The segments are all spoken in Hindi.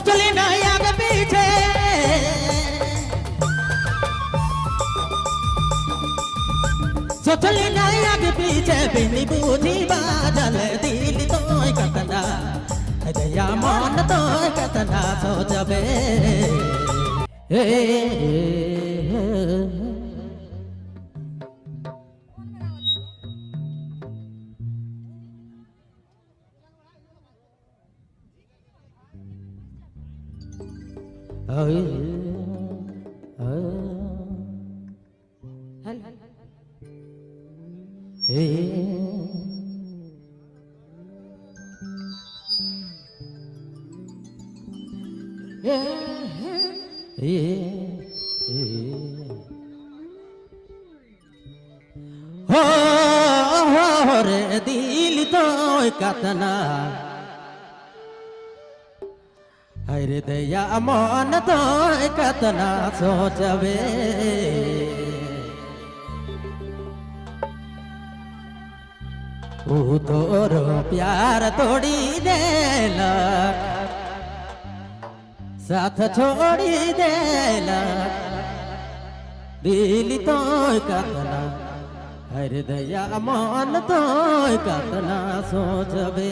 सोचली नहीं आगे पीछे सोचली नहीं आगे पीछे बिनी बूझी बाजल दिल तो कतना दया मन तो कतना सोचबे हो रे दिल तो कतना हरे दया मन तो कतना सोचबे तोरो प्यार तोड़ी देला साथ छोड़ी देला दिल तो कतना हृदय मन तो कतना सोचबे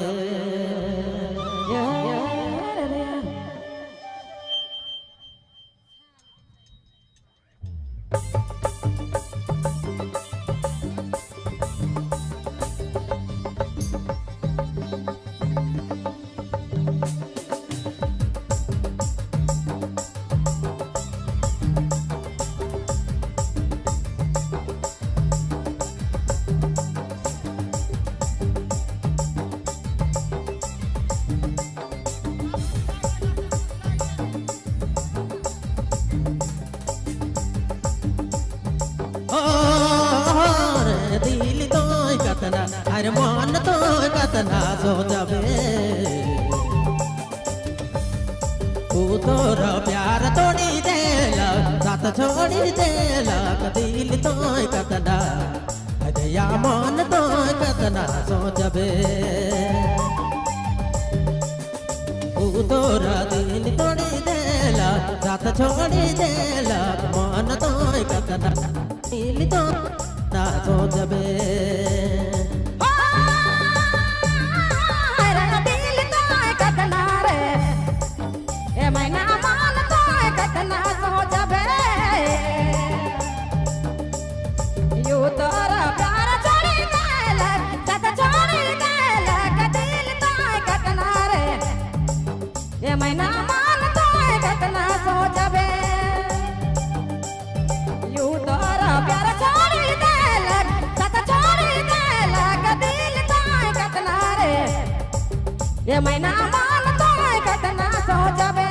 दिल तो कतना हर मन तो कतना सोचबे तोरा प्यार तोड़ी देला साथ छोड़ी देला दिल तो कतना दया मन तो कतना सोचबे तोरा दिल तोड़ी देला साथ छोड़ी देला मन तो कतना दिल तो ना सोचबे दिल तो कतना रे ए मैना मान तो कतना सोचबे यू तोरा प्यार छोड़ी देला साथ छोड़ी देला दिल तो कतना रे ए मैना मान तो कतना सोचबे यू तोरा प्यार छोड़ी देला साथ छोड़ी देला दिल तो कतना रे ए मैना मान तो कतना सोचबे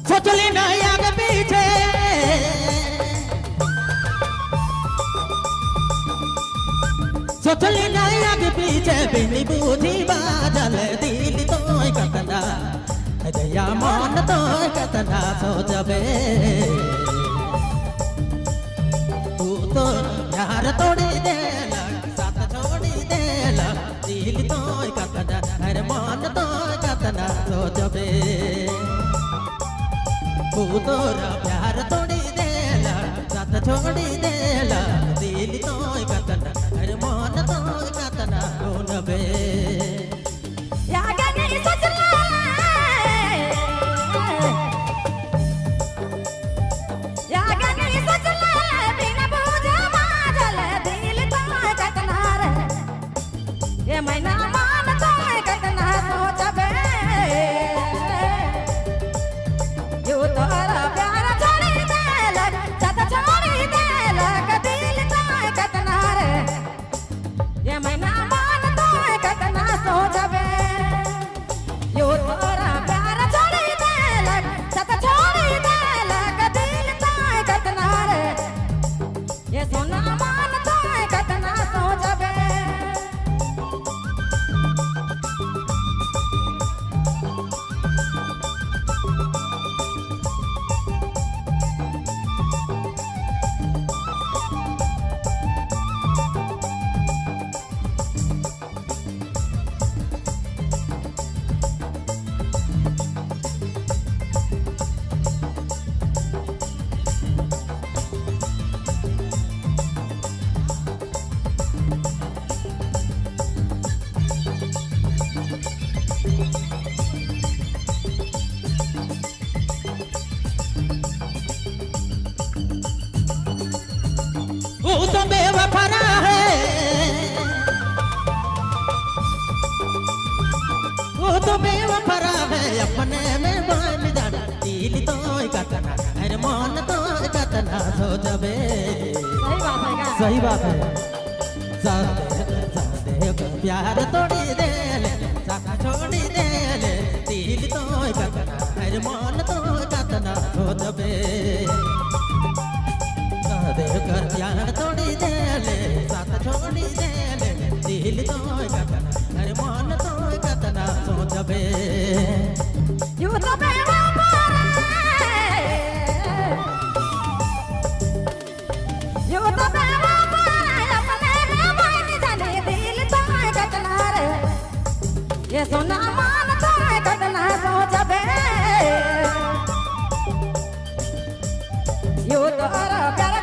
सोचली नहीं आगे पीछे सोचली नहीं आगे पीछे बिनी बूझी बाजल दिल तो कतना दया मन तो कतना सोचबे तो प्यार तोड़ी देला साथ छोड़ी देला दिल तो कतना हर मन तो कतना सोचबे तोरा प्यार तोड़ी देला साथ छोड़ी देला दिल तो कतना हर मन तो कतना सोचबे यागा नहीं सोचला यागा नहीं सोचला बिना बुझा बाजल दिल तो कतना रे ए मैना मान तो कतना सोचबे यू तोरा प्यार छोड़ी देला साथ छोड़ी तू तो बेवफा है तू तो बेवफा है अपने में बाल जाना दिल तो कतना अरे मन तो कतना सोचबे सही बात है क्या? सही बात है प्यार तोड़ी दे ले साथ छोड़ी दे ले दिल तो कतना अरे मन तो कतना सोचबे कर प्यार तोड़ी दे ले साथ छोड़ी दे ले दिल तो कतना अरे मन तो कतना सोचबे यू तो बेवफा रे यू तो बेवफा रे अपने में बाल जाने दिल तो कतना रे ये सोना मान तो कतना सोचबे यू तो प्यार